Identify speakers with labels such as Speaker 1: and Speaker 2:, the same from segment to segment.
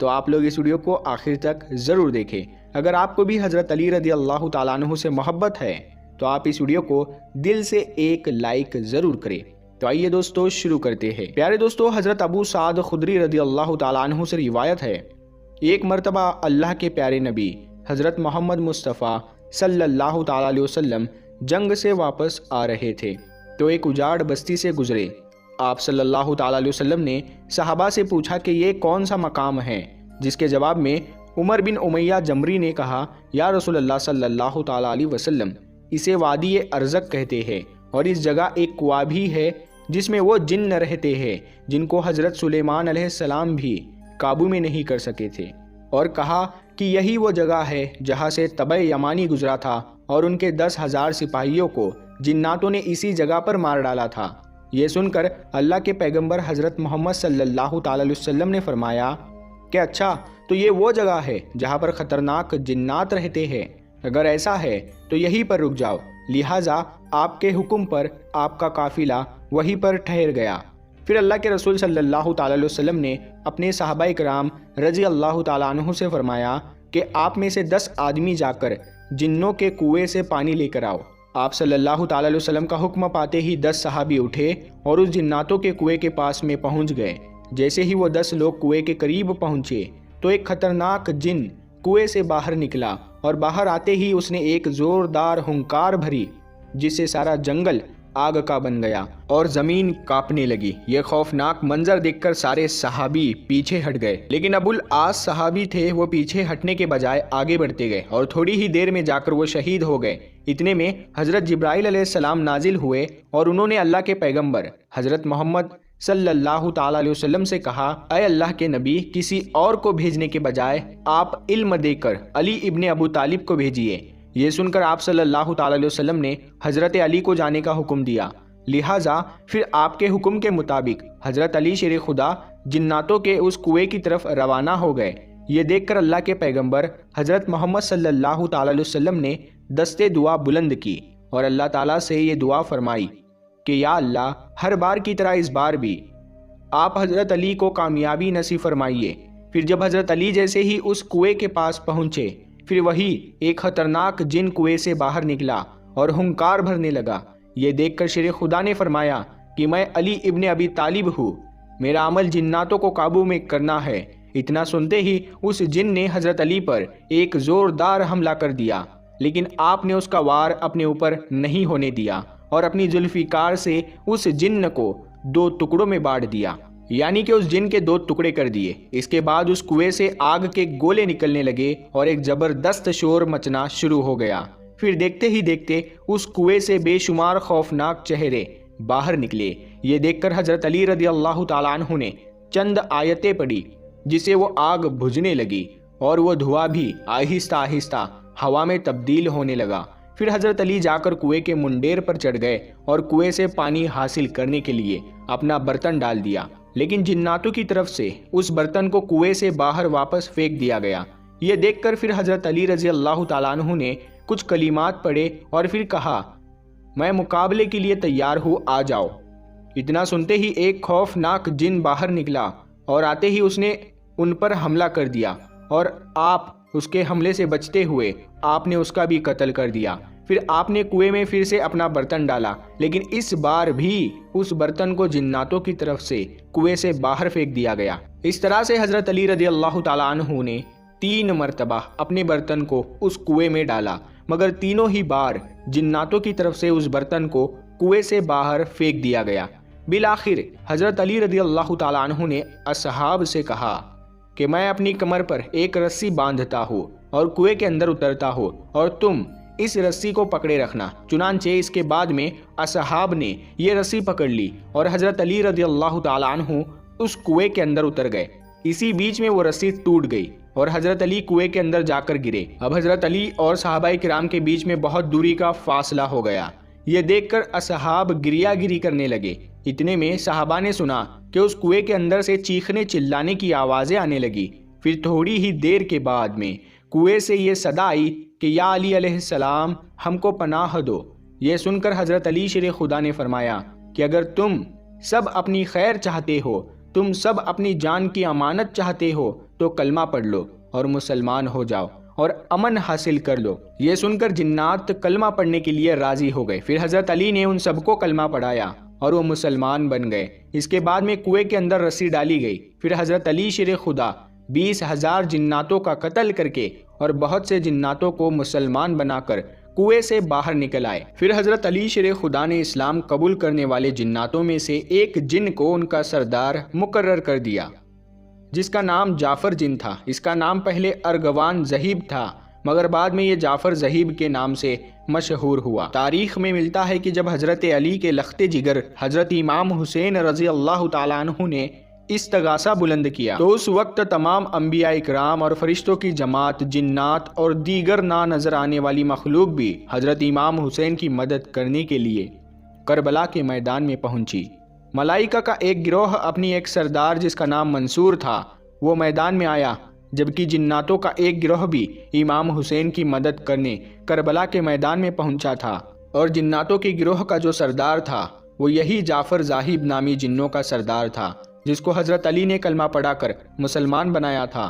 Speaker 1: तो आप लोग इस वीडियो को आखिर तक ज़रूर देखें। अगर आपको भी हज़रत अली रज़ी अल्लाह ताला अन्हु से मोहब्बत है तो आप इस वीडियो को दिल से एक लाइक ज़रूर करें। तो आइए दोस्तों शुरू करते हैं। प्यारे दोस्तों, हज़रत अबू साद खुदरी रज़ी अल्लाह ताला अन्हु से रिवायत है, एक मरतबा अल्लाह के प्यारे नबी हज़रत मोहम्मद मुस्तफ़ा सल्लल्लाहु ताला अलैहि वसल्लम जंग से वापस आ रहे थे तो एक उजाड़ बस्ती से गुजरे। आप सल्लल्लाहु ताला अलैहि वसल्लम ने सहाबा से पूछा कि ये कौन सा मकाम है, जिसके जवाब में उमर बिन उमैया जमरी ने कहा, या रसूलल्लाह सल्लल्लाहु ताला अलैहि वसल्लम, इसे वादी अरज़क कहते हैं और इस जगह एक कुआं भी है जिसमें वो जिन्न रहते हैं जिनको हज़रत सुलेमान अलैहिस्सलाम भी काबू में नहीं कर सके थे। और कहा कि यही वो जगह है जहाँ से तबे यमानी गुजरा था और उनके 10,000 सिपाहियों को जिन्नातों ने इसी जगह पर मार डाला था। ये सुनकर अल्लाह के पैगंबर हज़रत मोहम्मद सल्लल्लाहु ताला अलैहि वसल्लम ने फरमाया कि अच्छा, तो ये वो जगह है जहाँ पर ख़तरनाक जिन्नात रहते हैं। अगर ऐसा है तो यहीं पर रुक जाओ। लिहाजा आपके हुक्म पर आपका काफ़िला वहीं पर ठहर गया। फिर अल्लाह के रसूल सल्लल्लाहु ताला अलैहि वसल्लम ने अपने सहाबाए किराम रज़ी अल्लाह ताला अन्हु से फरमाया कि आप में से 10 आदमी जाकर जिन्नों के कुएं से पानी लेकर आओ। आप सल्लल्लाहु ताला अलैहि वसल्लम का हुक्म पाते ही 10 सहाबी उठे और उस जिन्नातों के कुएं के पास में पहुंच गए। जैसे ही वो 10 लोग कुएं के करीब पहुंचे तो एक खतरनाक जिन कुएं से बाहर निकला और बाहर आते ही उसने एक जोरदार हुंकार भरी जिससे सारा जंगल आग का बन गया और जमीन कांपने लगी। ये खौफनाक मंजर देखकर सारे सहाबी पीछे हट गए, लेकिन अबुल आस सहाबी थे, वो पीछे हटने के बजाय आगे बढ़ते गए और थोड़ी ही देर में जाकर वो शहीद हो गए। इतने में हज़रत जिब्राइल अलैहिस्सलाम नाजिल हुए और उन्होंने अल्लाह के पैगंबर हज़रत मोहम्मद सल्लल्लाहु ताला अलैहि वसल्लम से कहा, अय अल्लाह के नबी, किसी और को भेजने के बजाय आप इल्म देकर अली इब्ने अबू तालिब को भेजिए। ये सुनकर आप सल्लल्लाहु ताला अलैहि वसल्लम ने हज़रत अली को जाने का हुक्म दिया। लिहाजा फिर आपके हुक्म के मुताबिक हज़रत अली शेर खुदा जिन्नातों के उस कुएं की तरफ रवाना हो गए। ये देखकर अल्लाह के पैगंबर हज़रत मोहम्मद सल्लल्लाहु ताला अलैहि वसल्लम ने दस्ते दुआ बुलंद की और अल्लाह ताला से ये दुआ फरमाई कि या अल्लाह, हर बार की तरह इस बार भी आप हज़रत अली को कामयाबी नसीब फरमाइए। फिर जब हज़रत अली जैसे ही उस कुएं के पास पहुँचे, फिर वही एक खतरनाक जिन कुएं से बाहर निकला और हुंकार भरने लगा। ये देखकर शेर खुदा ने फरमाया कि मैं अली इब्ने अबी तालिब हूँ, मेरा अमल जिन्नातों को काबू में करना है। इतना सुनते ही उस जिन ने हज़रत अली पर एक ज़ोरदार हमला कर दिया, लेकिन आपने उसका वार अपने ऊपर नहीं होने दिया और अपनी जुल्फ़िकार से उस जिन्न को 2 टुकड़ों में बांट दिया, यानी कि उस जिन के 2 टुकड़े कर दिए। इसके बाद उस कुएं से आग के गोले निकलने लगे और एक ज़बरदस्त शोर मचना शुरू हो गया। फिर देखते ही देखते उस कुएं से बेशुमार खौफनाक चेहरे बाहर निकले। ये देखकर हज़रत अली रज़ी अल्लाह ताला अन्हु ने चंद आयतें पढ़ी जिसे वो आग बुझने लगी और वो धुआं भी आहिस्ता आहिस्ता हवा में तब्दील होने लगा। फिर हज़रत अली जाकर कुएं के मुंडेर पर चढ़ गए और कुएं से पानी हासिल करने के लिए अपना बर्तन डाल दिया, लेकिन जिन्नातों की तरफ से उस बर्तन को कुएं से बाहर वापस फेंक दिया गया। ये देखकर फिर हज़रत अली रज़ी अल्लाह ताला अन्हु ने कुछ कलिमात पढ़े और फिर कहा, मैं मुकाबले के लिए तैयार हूँ, आ जाओ। इतना सुनते ही एक खौफनाक जिन बाहर निकला और आते ही उसने उन पर हमला कर दिया और आप उसके हमले से बचते हुए आपने उसका भी कत्ल कर दिया। फिर आपने कुएं में फिर से अपना बर्तन डाला, लेकिन इस बार भी उस बर्तन को जिन्नातों की तरफ से कुएं से बाहर फेंक दिया गया। इस तरह से हज़रत अली रज़ी अल्लाह ताला अन्हु ने 3 मरतबा अपने बर्तन को उस कुएं में डाला, मगर तीनों ही बार जिन्नातों की तरफ से उस बर्तन को कुएं से बाहर फेंक दिया गया। बिलाखिर हज़रत अली रज़ी अल्लाह ताला अन्हु ने असहाब से कहा कि मैं अपनी कमर पर एक रस्सी बांधता हूँ और कुएं के अंदर उतरता हूँ और तुम इस रस्सी को पकड़े रखना। चुनांचे इसके बाद में असहाब ने ये रस्सी पकड़ ली और हज़रत अली रज़ी अल्लाह ताला अन्हु उस कुएं के अंदर उतर गए। इसी बीच में वो रस्सी टूट गई और हज़रत अली कुएं के अंदर जाकर गिरे। अब हज़रत अली और सहाबाए किराम के बीच में बहुत दूरी का फासला हो गया। ये देखकर असहाब गिरियागिरी करने लगे। इतने में सहाबा ने सुना कि उस कुएं के अंदर से चीखने चिल्लाने की आवाज़ें आने लगी। फिर थोड़ी ही देर के बाद में कुएं से ये सदा आई कि या अली अलैहिस्सलाम, हमको पनाह दो। ये सुनकर हज़रत अली शेर खुदा ने फरमाया कि अगर तुम सब अपनी खैर चाहते हो, तुम सब अपनी जान की अमानत चाहते हो, तो कलमा पढ़ लो और मुसलमान हो जाओ और अमन हासिल कर लो। ये सुनकर जिन्नात कलमा पढ़ने के लिए राजी हो गए। फिर हजरत अली ने उन सबको कलमा पढ़ाया और वो मुसलमान बन गए। इसके बाद में कुएं के अंदर रस्सी डाली गई। फिर हजरत अली शेर खुदा 20,000 जिन्नातों का कत्ल करके और बहुत से जिन्नातों को मुसलमान बनाकर कुएं से बाहर निकल आए। फिर हजरत अली शेर खुदा ने इस्लाम कबूल करने वाले जिन्नातों में से एक जिन को उनका सरदार मुकर्रर कर दिया, जिसका नाम जाफर जिन था। इसका नाम पहले अर्गवान जहीब था, मगर बाद में ये जाफर जहीब के नाम से मशहूर हुआ। तारीख में मिलता है कि जब हजरत अली के लख्ते जिगर हजरत इमाम हुसैन रजी अल्लाह ताला अन्हु ने इस्तगासा बुलंद किया तो उस वक्त तमाम अंबिया इकराम और फरिश्तों की जमात, जिन्नात और दीगर ना नजर आने वाली मखलूक भी हजरत इमाम हुसैन की मदद करने के लिए करबला के मैदान में पहुंची। मलाइका का एक गिरोह अपनी एक सरदार जिसका नाम मंसूर था वो मैदान में आया, जबकि जिन्नातों का एक गिरोह भी इमाम हुसैन की मदद करने करबला के मैदान में पहुंचा था। और जिन्नातों के गिरोह का जो सरदार था वो यही जाफर जाहिब नामी जिन्नों का सरदार था, जिसको हजरत अली ने कलमा पढ़ाकर मुसलमान बनाया था।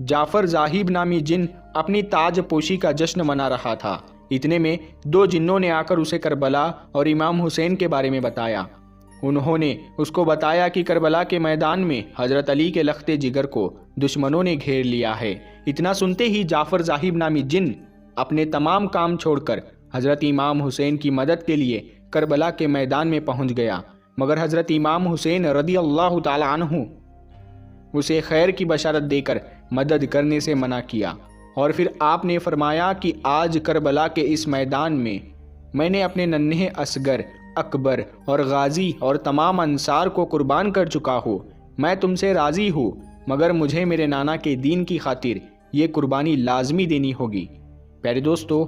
Speaker 1: जाफर जाहिब नामी जिन अपनी ताज पोशी का जश्न मना रहा था। इतने में 2 जिन्नों ने आकर उसे करबला और इमाम हुसैन के बारे में बताया। उन्होंने उसको बताया कि करबला के मैदान में हजरत अली के लख्ते जिगर को दुश्मनों ने घेर लिया है। इतना सुनते ही जाफर जाहिब नामी जिन अपने तमाम काम छोड़कर हजरत इमाम हुसैन की मदद के लिए करबला के मैदान में पहुंच गया, मगर हजरत इमाम हुसैन रदी अल्लाह ताला अन्हु उसे खैर की बशारत देकर मदद करने से मना किया। और फिर आपने फरमाया कि आज करबला के इस मैदान में मैंने अपने नन्हे असगर, अकबर और गाजी और तमाम अंसार को कुर्बान कर चुका हूँ। मैं तुमसे राज़ी हूँ, मगर मुझे मेरे नाना के दीन की खातिर ये कुर्बानी लाजमी देनी होगी। प्यारे दोस्तों,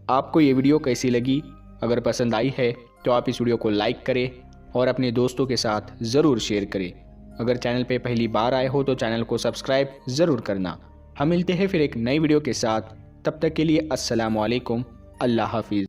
Speaker 1: आपको ये वीडियो कैसी लगी? अगर पसंद आई है तो आप इस वीडियो को लाइक करें और अपने दोस्तों के साथ ज़रूर शेयर करें। अगर चैनल पे पहली बार आए हो तो चैनल को सब्सक्राइब ज़रूर करना। हम मिलते हैं फिर एक नई वीडियो के साथ, तब तक के लिए अस्सलामु अलैकुम, अल्लाह हाफिज़।